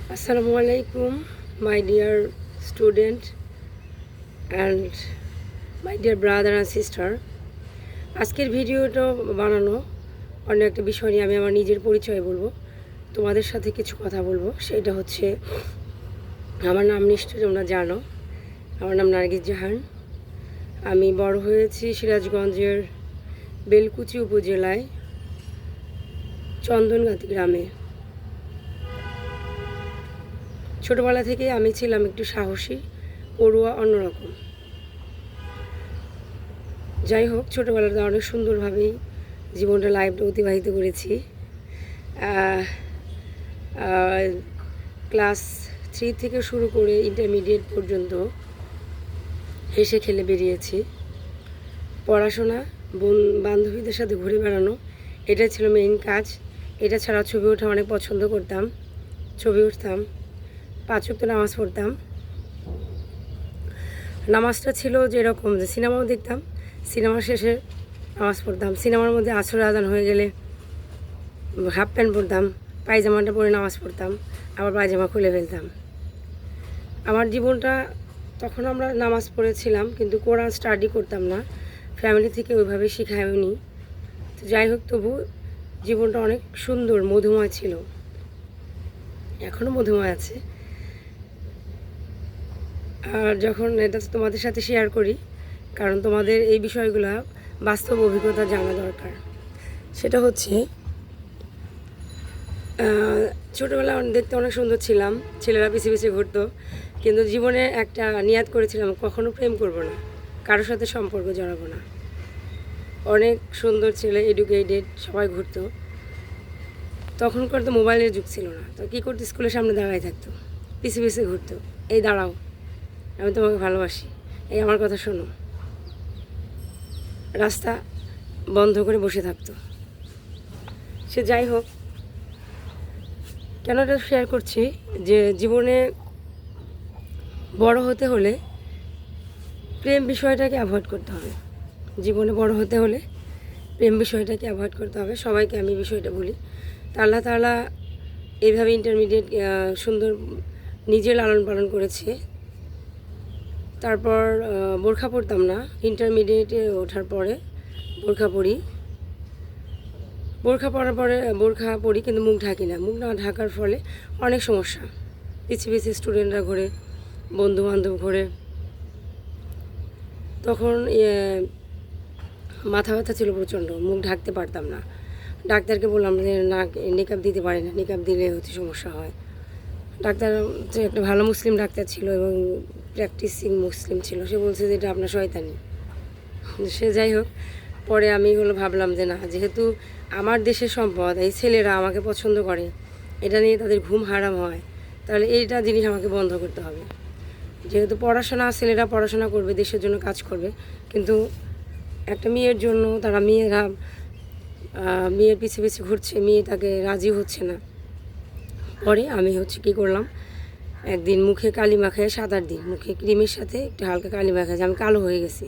Assalamu alaikum, my dear student and my dear brother and sister. আজকের ভিডিওটা বানানো অন্য একটা বিষয় নিয়ে আমি আমার নিজের পরিচয় বলবো, তোমাদের সাথে কিছু কথা বলবো। সেটা হচ্ছে আমার নাম নিশ্চয়ই তোমরা জানো, আমার নাম নার্গিস জাহান। আমি বড় হয়েছি সিরাজগঞ্জের বেলকুচি উপজেলায় চন্দনগাতি গ্রামে। ছোটোবেলা থেকে আমি ছিলাম একটু সাহসী, পড়ুয়া, অন্যরকম। যাই হোক, ছোটোবেলাটা অনেক সুন্দরভাবেই জীবনটা লাইফটা অতিবাহিত করেছি। ক্লাস 3 থেকে শুরু করে ইন্টারমিডিয়েট পর্যন্ত হেসে খেলে বেরিয়েছি। পড়াশোনা, বান্ধবীদের সাথে ঘুরে বেড়ানো, এটা ছিল মেইন কাজ। এটা ছাড়া ছবি ওঠা অনেক পছন্দ করতাম, ছবি উঠতাম, 5 ওয়াক্ত নামাজ পড়তাম। নামাজটা ছিল যেরকম যে সিনেমাও দেখতাম, সিনেমার শেষে নামাজ পড়তাম। সিনেমার মধ্যে আসর আজান হয়ে গেলে হাফ প্যান্ট পরতাম, পায়জামাটা পরে নামাজ পড়তাম, আবার পায়জামা খুলে ফেলতাম। আমার জীবনটা তখন আমরা নামাজ পড়েছিলাম, কিন্তু কোরআন স্টাডি করতাম না, ফ্যামিলি থেকে ওইভাবে শেখায়নি। তো যাই হোক, তবু জীবনটা অনেক সুন্দর, মধুময় ছিল, এখনও মধুময় আছে। আর যখন এটা তোমাদের সাথে শেয়ার করি, কারণ তোমাদের এই বিষয়গুলো বাস্তব অভিজ্ঞতা জানা দরকার। সেটা হচ্ছে ছোটোবেলা দেখতে অনেক সুন্দর ছিলাম, ছেলেরা পিছিয়ে পিছিয়ে ঘুরতো, কিন্তু জীবনে একটা নিয়াত করেছিলাম কখনো প্রেম করব না, কারোর সাথে সম্পর্ক জড়াবো না। অনেক সুন্দর ছেলে, এডুকেটেড, সবাই ঘুরতো। তখনকার তো মোবাইলের যুগ ছিল না, তো কী করতো, স্কুলের সামনে দাঁড়াই থাকতো, পিছিয়ে পিছিয়ে ঘুরতো, এই দাঁড়াও, আমি তোমাকে ভালোবাসি, এই আমার কথা শোনো। রাস্তা বন্ধ করে বসে থাকতো। সে যাই হোক, কেন এটা শেয়ার করছি, যে জীবনে বড় হতে হলে প্রেম বিষয়টাকে অ্যাভয়েড করতে হবে। জীবনে বড় হতে হলে প্রেম বিষয়টাকে অ্যাভয়েড করতে হবে। সবাইকে আমি বিষয়টা বলি। তা আল্লাহ তাআলা এইভাবে ইন্টারমিডিয়েট সুন্দর নিজে লালন পালন করেছে। তারপর বোরখা পরতাম না, ইন্টারমিডিয়েটে ওঠার পরে বোরখা পরি। বোরখা পরার পরে বোরখা পরি, কিন্তু মুখ ঢাকি না। মুখ না ঢাকার ফলে অনেক সমস্যা, পিছিয়ে পিছিয়ে স্টুডেন্টরা ঘোরে, বন্ধুবান্ধব ঘোরে। তখন মাথা ব্যথা ছিল প্রচণ্ড, মুখ ঢাকতে পারতাম না। ডাক্তারকে বললাম যে না, নিকাব দিতে পারি না, নিকাব দিলে হচ্ছে সমস্যা হয়। ডাক্তার যে একটা ভালো মুসলিম ডাক্তার ছিল এবং প্র্যাকটিসিং মুসলিম ছিল, সে বলছে যে এটা আপনার শয়তানি। সে যাই হোক, পরে আমি ভাবলাম যে না, যেহেতু আমার দেশের সম্পদ, এই ছেলেরা আমাকে পছন্দ করে, এটা নিয়ে তাদের ঘুম হারাম হয়, তাহলে এইটা জিনিস আমাকে বন্ধ করতে হবে। যেহেতু পড়াশোনা, ছেলেরা পড়াশোনা করবে, দেশের জন্য কাজ করবে, কিন্তু একটা মেয়ের জন্য মেয়ের পিছিয়ে পিছিয়ে ঘুরছে, মেয়ে তাকে রাজি হচ্ছে না। পরে আমি কী করলাম, একদিন মুখে কালি মাখায়, 7-8 দিন মুখে ক্রিমের সাথে একটু হালকা কালি মাখায়, আমি কালো হয়ে গেছি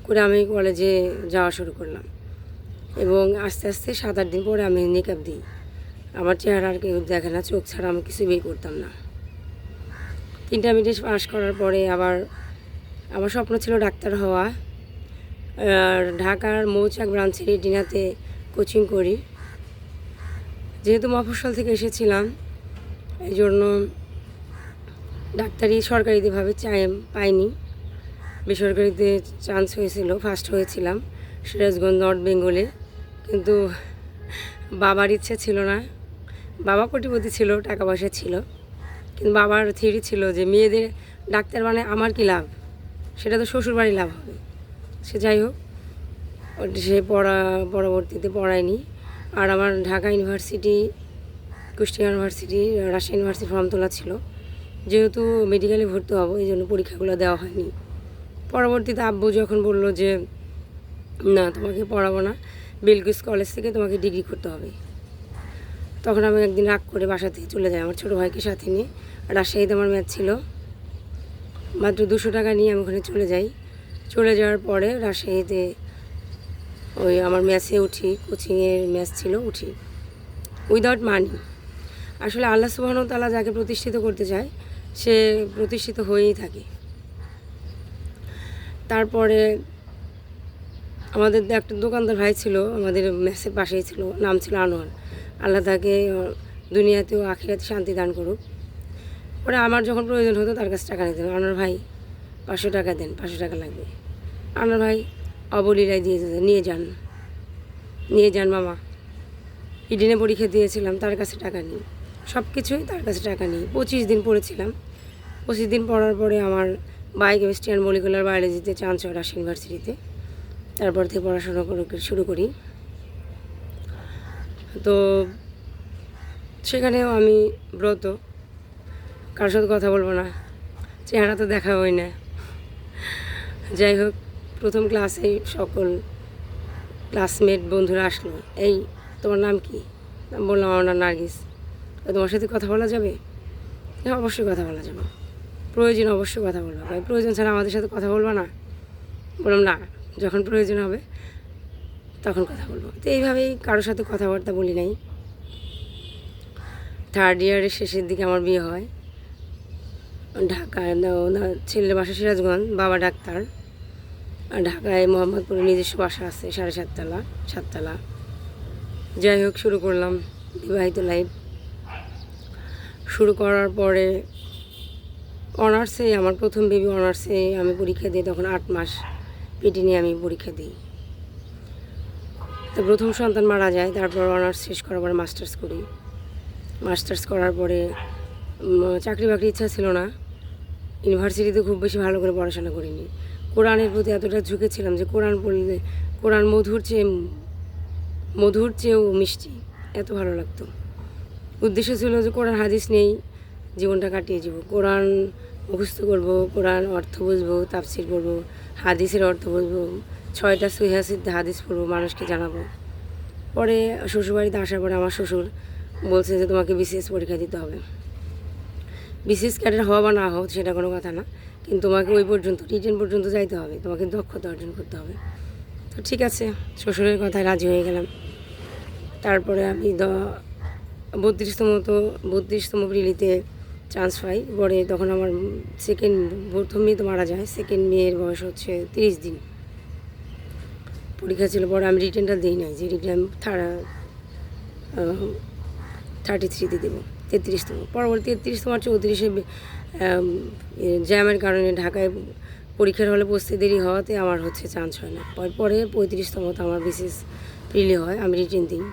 করে আমি কলেজে যাওয়া শুরু করলাম। এবং আস্তে আস্তে 7-8 দিন পরে আমি নিকাব দিই। আমার চেহারা আর কেউ দেখে না, চোখ ছাড়া আমি কিছুই বের করতাম না। ইন্টারমিডিয়েট পাস করার পরে আবার আমার স্বপ্ন ছিল ডাক্তার হওয়া। ঢাকার মৌচাক ব্রাঞ্চের রেটিনাতে কোচিং করি। যেহেতু মফস্বল থেকে এসেছিলাম, এই জন্য ডাক্তারি সরকারিভাবে পাইনি, বেসরকারিতে চান্স হয়েছিল, ফার্স্ট হয়েছিলাম সিরাজগঞ্জ নর্থ বেঙ্গলে। কিন্তু বাবার ইচ্ছে ছিল না, বাবা কোটিপতি ছিল, টাকা পয়সা ছিল, কিন্তু বাবার থিওরি ছিল যে মেয়েদের ডাক্তার মানে আমার কী লাভ, সেটা তো শ্বশুরবাড়ি লাভ হবে। সে যাই হোক, সে পরবর্তীতে পড়ায়নি। আর আমার Dhaka university, Kushtia university, Rajshahi university form তোলা ছিল। যেহেতু মেডিকেলে ভর্তি হবো, এই জন্য পরীক্ষাগুলো দেওয়া হয়নি। পরবর্তীতে আব্বু যখন বলল যে না, তোমাকে পড়াবো না, বিলকিস কলেজ থেকে তোমাকে ডিগ্রি করতে হবে, তখন আমি একদিন রাগ করে বাসা থেকে চলে যাই আমার ছোটো ভাইকে সাথে নিয়ে। রাজশাহীতে আমার ম্যাচ ছিল, মাত্র 200 টাকা নিয়ে আমি ওখানে চলে যাই। চলে যাওয়ার পরে রাজশাহীতে আমার ম্যাচে উঠি, কোচিংয়ের ম্যাচ ছিল, উঠি উইদাউট মানি। আসলে আল্লাহ সুবহানাহু ওয়া তাআলা যাকে প্রতিষ্ঠিত করতে চায় সে প্রতিষ্ঠিত হয়েই থাকে। তারপরে আমাদের একটা দোকানদার ভাই ছিল, আমাদের মেসের পাশেই ছিল, নাম ছিল আনোয়ার। আল্লাহ তাকে দুনিয়াতেও আখিরাতে শান্তি দান করুক। পরে আমার যখন প্রয়োজন হতো তার কাছে টাকা নিতাম, আনোয়ার ভাই 500 টাকা দেন, 500 টাকা লাগবে। আনোয়ার ভাই অবলীলায় দিয়ে যেত, নিয়ে যান মামা। ইডেনে পরীক্ষা দিয়েছিলাম, তার কাছে টাকা নিই, সব কিছুই তার কাছে টাকা নিই। 25 দিন পড়েছিলাম। 25 দিন পড়ার পরে আমার বায়োকেমিস্ট্রি অ্যান্ড মলিকুলার বায়োলজিতে চান্স হয় রাজশাহী ইউনিভার্সিটিতে। তারপর থেকে পড়াশোনা শুরু করি। তো সেখানেও আমি ব্রত, কারোর সাথে কথা বলবো না, চেহারা তো দেখা হয় না। যাই হোক, প্রথম ক্লাসে সকল ক্লাসমেট বন্ধুরা আসলো, এই তোমার নাম কি? বললাম আমার নাম নার্গিস। তোমার সাথে কথা বলা যাবে? হ্যাঁ, অবশ্যই কথা বলা যাবে। প্রয়োজন অবশ্যই কথা বলবা। ভাই প্রয়োজন ছাড়া আমাদের সাথে কথা বলবা না? বললাম না, যখন প্রয়োজন হবে তখন কথা বলবো। তো এইভাবেই কারোর সাথে কথাবার্তা বলি নাই। 3rd ইয়ারের শেষের দিকে আমার বিয়ে হয় ঢাকায়। ছেলের বাসা সিরাজগঞ্জ, বাবা ডাক্তার। আর ঢাকায় মোহাম্মদপুরে নিজস্ব বাসা আছে, 7.5 তলা 7 তলা। যাই হোক, শুরু করলাম বিবাহিত লাইফ। শুরু করার পরে অনার্সে, আমার প্রথম বেবি অনার্সে আমি পরীক্ষা দিই, তখন 8 মাস পেটে নিয়ে আমি পরীক্ষা দিই। তো প্রথম সন্তান মারা যায়, তারপর অনার্স শেষ করার পরে মাস্টার্স করি। মাস্টার্স করার পরে চাকরি বাকরি ইচ্ছা ছিল না। ইউনিভার্সিটিতে খুব বেশি ভালো করে পড়াশোনা করিনি। কোরআনের প্রতি এতটা ঝুঁকেছিলাম যে কোরআন পড়লে কোরআন মধুর চেয়েও মিষ্টি, এত ভালো লাগতো। উদ্দেশ্য ছিল যে কোরআন হাদিস নেই, জীবনটা কাটিয়ে যাব। কোরআন মুখস্থ করব, কোরআন অর্থ বুঝবো, তাফসির পড়বো, হাদিসের অর্থ বুঝবো, 6টা সহিহ সিদ্ধ হাদিস পড়বো, মানুষকে জানাবো। পরে শ্বশুরবাড়িতে আসার পরে আমার শ্বশুর বলছে যে তোমাকে বিসিএস পরীক্ষা দিতে হবে। বিসিএস ক্যাডার হওয়া বা না হও সেটা কোনো কথা না, কিন্তু তোমাকে ওই পর্যন্ত রিটেন পর্যন্ত যাইতে হবে, তোমাকে দক্ষতা অর্জন করতে হবে। তো ঠিক আছে, শ্বশুরের কথায় রাজি হয়ে গেলাম। তারপরে আমি 32তম প্রিলিতে চান্স পাই। পরে তখন আমার প্রথম মেয়ে তো মারা যায়, সেকেন্ড মেয়ের বয়স হচ্ছে 30 দিন। পরীক্ষা ছিল, পরে আমি রিটেনটা দিই নাই, যে রিটেন 33তে দেবো, 33তম। পরবর্তী 33তম আর 34-এ জ্যামের কারণে ঢাকায় পরীক্ষার হলে বসতে দেরি হওয়াতে আমার হচ্ছে চান্স হয় না। পরে 35তমতে আমার বিসিএস প্রিলি হয়, আমি রিটেন দিই।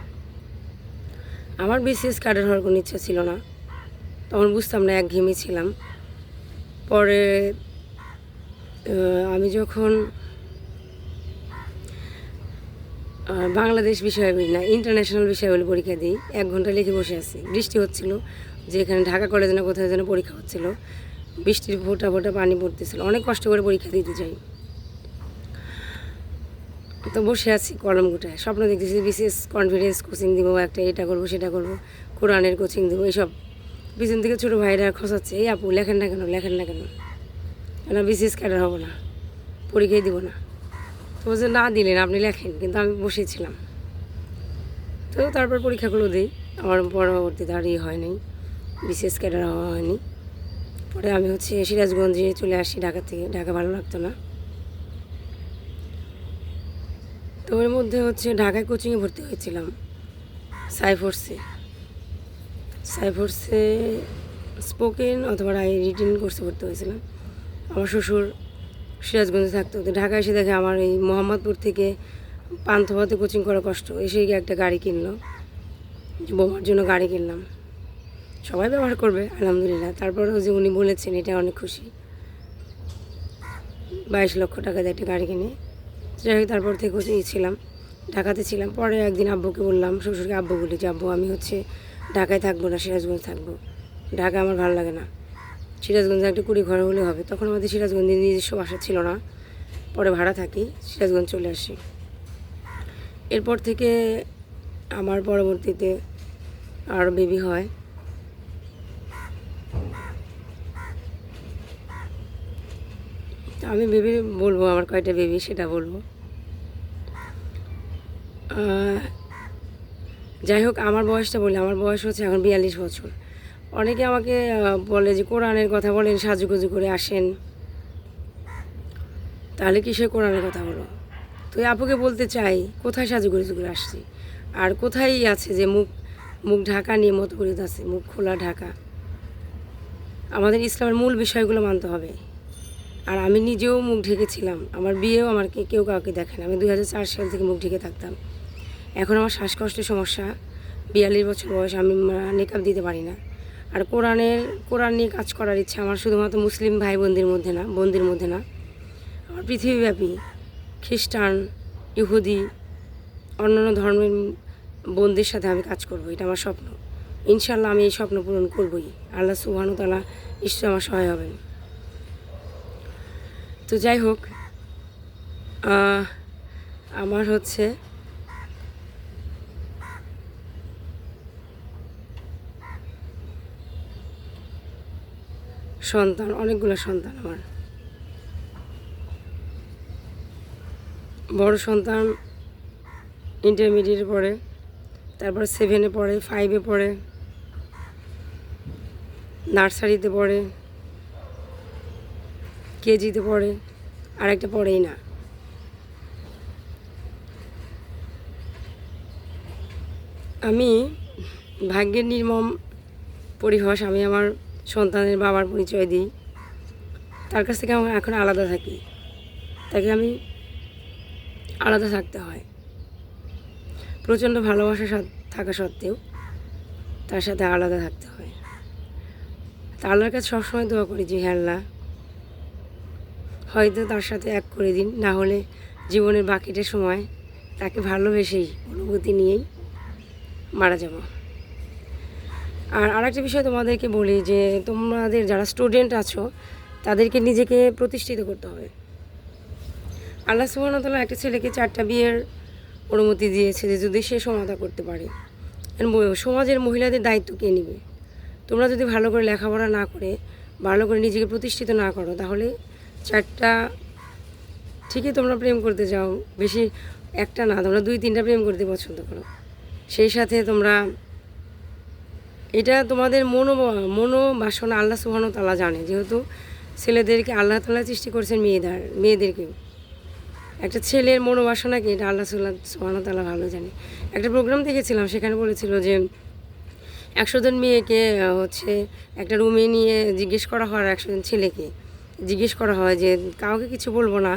আমার বিসিএস ক্যাডার হওয়ার কোনো ইচ্ছা ছিল না, তখন বুঝতাম না, একঘেয়েমি ছিলাম। পরে আমি যখন বাংলাদেশ বিষয়াবলী না ইন্টারন্যাশনাল বিষয়াবলী পরীক্ষা দিই, 1 ঘন্টা লিখে বসে আছি। বৃষ্টি হচ্ছিল, যে এখানে ঢাকা কলেজে না কোথায় যেন পরীক্ষা হচ্ছিল, বৃষ্টির ফোঁটা ফোঁটা পানি পড়তেছিল, অনেক কষ্ট করে পরীক্ষা দিতে যাই। তো বসে আছি কলম গুটায়, স্বপ্ন দেখতেছি বিসিএস কনফিডেন্স কোচিং দিব, একটা এটা করবো সেটা করবো, কোরআনের কোচিং দেবো, এইসব। পিছন থেকে ছোটো ভাইরা খসাচ্ছে, এই আপু লেখেন না কেন, না বিসিএস ক্যাডার হবো না, পরীক্ষাই দিব না। তো বলছে না দিলেন, আপনি লেখেন, কিন্তু আমি বসেছিলাম। তো তারপর পরীক্ষাগুলো দিই, আমার পরবর্তীতে আর হয় নাই, বিসিএস ক্যাডার হওয়া হয়নি। পরে আমি হচ্ছে সিরাজগঞ্জে চলে আসি ঢাকা থেকে, ঢাকা ভালো লাগতো না। তো এর মধ্যে হচ্ছে ঢাকায় কোচিংয়ে ভর্তি হয়েছিলাম, সাইফোর্সে স্পোকেন অথবা রিটেন কোর্সে ভর্তি হয়েছিলাম। আমার শ্বশুর সিরাজগঞ্জে থাকতো, তো ঢাকায় এসে দেখে আমার এই মোহাম্মদপুর থেকে পান্থপথে কোচিং করা কষ্ট, এসে গিয়ে একটা গাড়ি কিনলো, বৌমার জন্য গাড়ি কিনলাম। সবাই ব্যবহার করবে আলহামদুলিল্লাহ। তারপরেও যে উনি বলেছেন এটা অনেক খুশি, 22 লক্ষ টাকা দিয়ে একটা গাড়ি কিনে। যাই হোক, তারপর থেকে ছিলাম, ঢাকাতে ছিলাম। পরে একদিন আব্বুকে বললাম, শ্বশুরকে আব্বু বলি যে আব্বু আমি হচ্ছে ঢাকায় থাকবো না, সিরাজগঞ্জ থাকবো, ঢাকা আমার ভালো লাগে না, সিরাজগঞ্জে একটা কুড়ি ঘর হলে হবে। তখন আমাদের সিরাজগঞ্জে নিজস্ব বাসা ছিল না, পরে ভাড়া থাকি, সিরাজগঞ্জ চলে আসি। এরপর থেকে আমার পরবর্তীতে আরও বেবি হয়। আমি বেবি বলবো, আমার কয়টা বেবি সেটা বলবো। যাই হোক, আমার বয়সটা বলি, আমার বয়স হচ্ছে এখন 42 বছর। অনেকে আমাকে বলে যে কোরআনের কথা বলেন, সাজুগুজু করে আসেন, তাহলে কিসের কোরআনের কথা বলো? তো এই আপুকে বলতে চাই, কোথায় সাজুগুজু করে আসছি? আর কোথায় আছে যে মুখ মুখ ঢাকা নিয়ে মতো করে আছে, মুখ খোলা ঢাকা? আমাদের ইসলামের মূল বিষয়গুলো মানতে হবে। আর আমি নিজেও মুখ ঢেকেছিলাম, আমার বিয়েও আমার কেউ কাউকে দেখেন। আমি 2004 সাল থেকে মুখ ঢেকে থাকতাম। এখন আমার শ্বাসকষ্টের সমস্যা, 42 বছর বয়স, আমি নেকাব দিতে পারি না। আর কোরআন নিয়ে কাজ করার ইচ্ছা আমার শুধুমাত্র মুসলিম ভাই বোনদের মধ্যে না, আমার পৃথিবীব্যাপী খ্রিস্টান, ইহুদি, অন্যান্য ধর্মের বোনদের সাথে আমি কাজ করব। এটা আমার স্বপ্ন। ইনশাল্লাহ আমি এই স্বপ্ন পূরণ করবই। আল্লাহ সুবহানাহু ওয়া তাআলা নিশ্চয়ই আমার সহায় হবেন। তো যাই হোক, আমার হচ্ছে সন্তান, অনেকগুলো সন্তান। আমার বড় সন্তান ইন্টারমিডিয়েটে পড়ে, তারপর 7-এ পড়ে, 5-এ পড়ে, নার্সারিতে পড়ে, কেজিতে পড়ে, আর একটা পড়েই না। আমি ভাগ্যের নির্মম পরিহাস, আমি আমার সন্তানের বাবার পরিচয় দিই। তার কাছ থেকে আমি এখন আলাদা থাকি, তাকে আমি আলাদা থাকতে হয়। প্রচণ্ড ভালোবাসা থাকা সত্ত্বেও তার সাথে আলাদা থাকতে হয়। তা আল্লাহর কাছে সবসময় দোয়া করি যে হে আল্লাহ, হয়তো তার সাথে এক করে দিন, না হলে জীবনের বাকিটা সময় তাকে ভালোবেসেই, অনুভূতি নিয়েই মারা যাব। আর আরেকটা বিষয় তোমাদেরকে বলি যে তোমাদের যারা স্টুডেন্ট আছো তাদেরকে নিজেকে প্রতিষ্ঠিত করতে হবে। আল্লাহ সুবহানাহু ওয়া তাআলা একটা ছেলেকে 4টা বিয়ের অনুমতি দিয়েছে যে যদি সে সমাধা করতে পারে। সমাজের মহিলাদের দায়িত্ব কে নেবে? তোমরা যদি ভালো করে লেখাপড়া না করে, ভালো করে নিজেকে প্রতিষ্ঠিত না করো, তাহলে 4টা ঠিকই তোমরা প্রেম করতে যাও, বেশি একটা না, তোমরা 2-3টা প্রেম করতে পছন্দ করো। সেই সাথে তোমরা এটা তোমাদের মনোবাসনা আল্লাহ সুবহানাহু ওয়া তাআলা জানে, যেহেতু ছেলেদেরকে আল্লাহ তাআলা সৃষ্টি করেছেন মেয়েদেরকেও। একটা ছেলের মনোবাসনাকে এটা আল্লাহ সুবহানাহু ওয়া তাআলা ভালো জানে। একটা প্রোগ্রাম দেখেছিলাম, সেখানে বলেছিল যে 100 জন মেয়েকে হচ্ছে একটা রুমে নিয়ে জিজ্ঞেস করা হয়, 100 জন ছেলেকে জিজ্ঞেস করা হয় যে কাউকে কিছু বলবো না,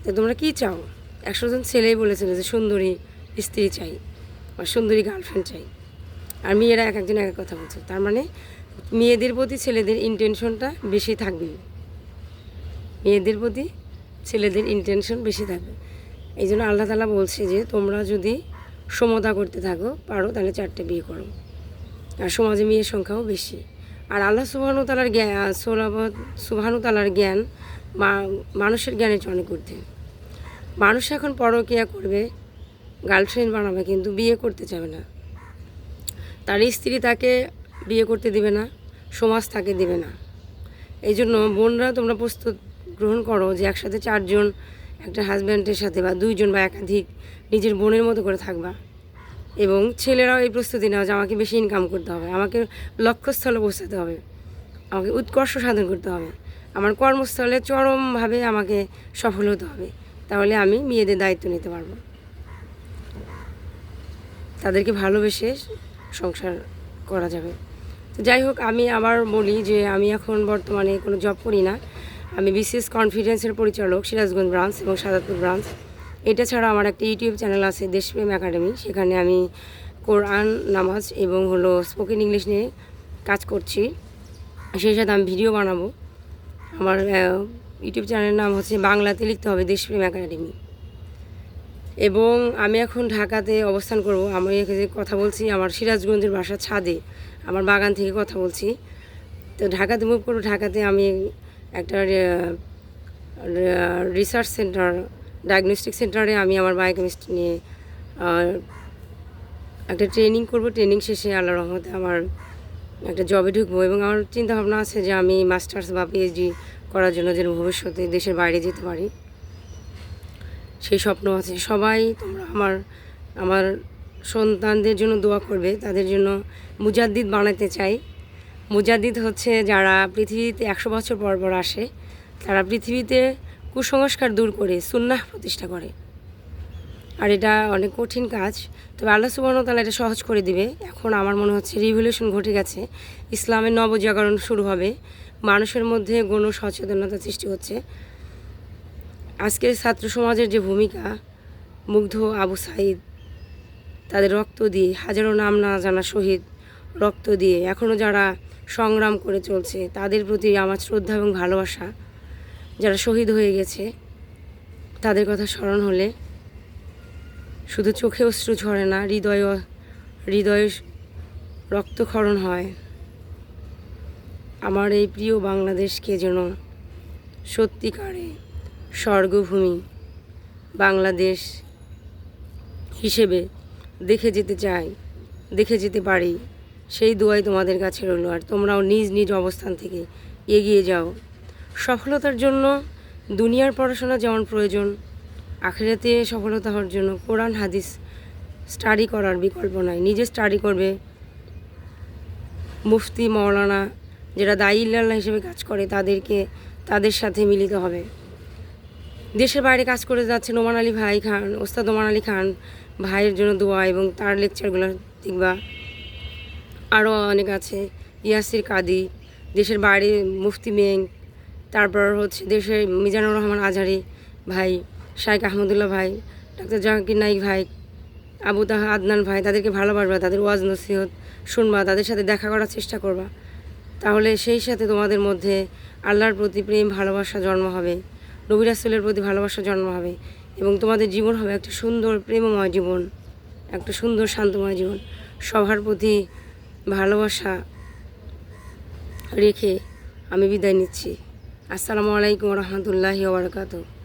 তো তোমরা কী চাও? 100 জন ছেলেই বলেছিল যে সুন্দরী স্ত্রী চাই বা সুন্দরী গার্লফ্রেন্ড চাই। আর মেয়েরা এক একজন এক এক কথা বলছে। তার মানে মেয়েদের প্রতি ছেলেদের ইন্টেনশনটা বেশি থাকবে, মেয়েদের প্রতি ছেলেদের ইন্টেনশন বেশি থাকবে। এই জন্য আল্লাহ তাআলা বলছে যে তোমরা যদি সমতা করতে থাকো পারো, তাহলে 4টে বিয়ে করো। আর সমাজে মেয়ের সংখ্যাও বেশি। আর আল্লাহ সুবহানাহু ওয়া তাআলার জ্ঞান মানুষের জ্ঞানের চেয়ে অনেক ঊর্ধ্বে। মানুষ এখন পরকীয়া করবে, গার্লফ্রেন্ড বানাবে, কিন্তু বিয়ে করতে চাবে না। তার স্ত্রী তাকে বিয়ে করতে দিবে না, সমাজ তাকে দেবে না। এই জন্য বোনরা তোমরা প্রস্তুত গ্রহণ করো যে একসাথে 4 জন একটা হাজব্যান্ডের সাথে বা 2 জন বা একাধিক নিজের বোনের মতো করে থাকবা। এবং ছেলেরাও এই প্রস্তুতি নাও যে আমাকে বেশি ইনকাম করতে হবে, আমাকে লক্ষ্যস্থলে পৌঁছাতে হবে, আমাকে উৎকর্ষ সাধন করতে হবে, আমার কর্মস্থলে চরমভাবে আমাকে সফল হতে হবে, তাহলে আমি মেয়েদের দায়িত্ব নিতে পারবো, তাদেরকে ভালোবেসে সংসার করা যাবে। তো যাই হোক, আমি আবার বলি যে আমি এখন বর্তমানে কোনো জব করি না। আমি বিশেষ কনফিডেন্সের পরিচালক, সিরাজগঞ্জ ব্রাঞ্চ এবং সাদাতপুর ব্রাঞ্চ। এটা ছাড়া আমার একটা ইউটিউব চ্যানেল আছে, দেশপ্রেম একাডেমি। সেখানে আমি কোরআন, নামাজ এবং স্পোকেন ইংলিশ নিয়ে কাজ করছি। সেই সাথে আমি ভিডিও বানাবো। আমার ইউটিউব চ্যানেলের নাম হচ্ছে, বাংলাতে লিখতে হবে দেশপ্রেম একাডেমি। এবং আমি এখন ঢাকাতে অবস্থান করব। আমি যে কথা বলছি, আমার সিরাজগঞ্জের বাসার ছাদে, আমার বাগান থেকে কথা বলছি। তো ঢাকাতে মুভ করবো। ঢাকাতে আমি একটা রিসার্চ সেন্টার, ডায়াগনস্টিক সেন্টারে আমি আমার বায়োকেমিস্ট্রি নিয়ে একটা ট্রেনিং করব। ট্রেনিং শেষে আল্লাহর রহমতে আমার একটা জবে ঢুকবো। এবং আমার চিন্তাভাবনা আছে যে আমি মাস্টার্স বা পিএইচডি করার জন্য যেন ভবিষ্যতে দেশের বাইরে যেতে পারি, সেই স্বপ্ন আছে। সবাই তোমরা আমার সন্তানদের জন্য দোয়া করবে, তাদের জন্য মুজাদ্দিদ বানাতে চাই। মুজাদ্দিদ হচ্ছে যারা পৃথিবীতে 100 বছর পর পর আসে, তারা পৃথিবীতে কুসংস্কার দূর করে সুন্নাহ প্রতিষ্ঠা করে। আর এটা অনেক কঠিন কাজ, তবে আল্লাহ সুবহানাহু ওয়া তাআলা এটা সহজ করে দিবে। এখন আমার মনে হচ্ছে রিভলিউশন ঘটে গেছে, ইসলামের নবজাগরণ শুরু হবে, মানুষের মধ্যে গণ সচেতনতা সৃষ্টি হচ্ছে। আজকের ছাত্র সমাজের যে ভূমিকা, মুগ্ধ, আবু সাঈদ, তাদের রক্ত দিয়ে, হাজারো নাম না জানা শহীদ রক্ত দিয়ে এখনও যারা সংগ্রাম করে চলছে, তাদের প্রতি আমার শ্রদ্ধা এবং ভালোবাসা। যারা শহীদ হয়ে গেছে তাদের কথা স্মরণ হলে শুধু চোখে অশ্রু ঝরে না, হৃদয়ে রক্তক্ষরণ হয়। আমার এই প্রিয় বাংলাদেশকে যেন সত্যিকারে স্বর্গভূমি বাংলাদেশ হিসেবে দেখে যেতে চাই, দেখে যেতে পারি, সেই দোয়াই তোমাদের কাছে রইল। আর তোমরাও নিজ নিজ অবস্থান থেকে এগিয়ে যাও। সফলতার জন্য দুনিয়ার পড়াশোনা যেমন প্রয়োজন, আখিরাতে সফলতা হওয়ার জন্য কোরআন হাদিস স্টাডি করার বিকল্প নাই। নিজে স্টাডি করবে, মুফতি মৌলানা যারা দায়ী ইল্লাল্লাহ হিসেবে কাজ করে তাদের সাথে মিলিত হবে। দেশের বাইরে কাজ করে যাচ্ছে নোমান আলী ভাই খান, ওস্তাদ নোমান আলী খান ভাইয়ের জন্য দোয়া, এবং তার লেকচারগুলো দেখবা। আরও অনেক আছে, ইয়াসির কাদি, দেশের বাইরে মুফতি মেং, তারপর হচ্ছে দেশের মিজানুর রহমান আজহারি ভাই, শাইখ আহমদুল্লাহ ভাই, ডাক্তার জাকির নাইক ভাই, আবু তাহা আদনান ভাই, তাদেরকে ভালোবাসবা, তাদের ওয়াজ নসিহত শুনবা, তাদের সাথে দেখা করার চেষ্টা করবা। তাহলে সেই সাথে তোমাদের মধ্যে আল্লাহর প্রতি প্রেম ভালোবাসা জন্ম হবে, নবী রাসূলের প্রতি ভালোবাসা জন্ম হবে, এবং তোমাদের জীবন হবে একটা সুন্দর প্রেমময় জীবন, একটা সুন্দর শান্তময় জীবন। সবার প্রতি ভালোবাসা রেখে আমি বিদায় নিচ্ছি। আসসালামু আলাইকুম ওয়া রাহমাতুল্লাহি ওয়া বারাকাতুহু।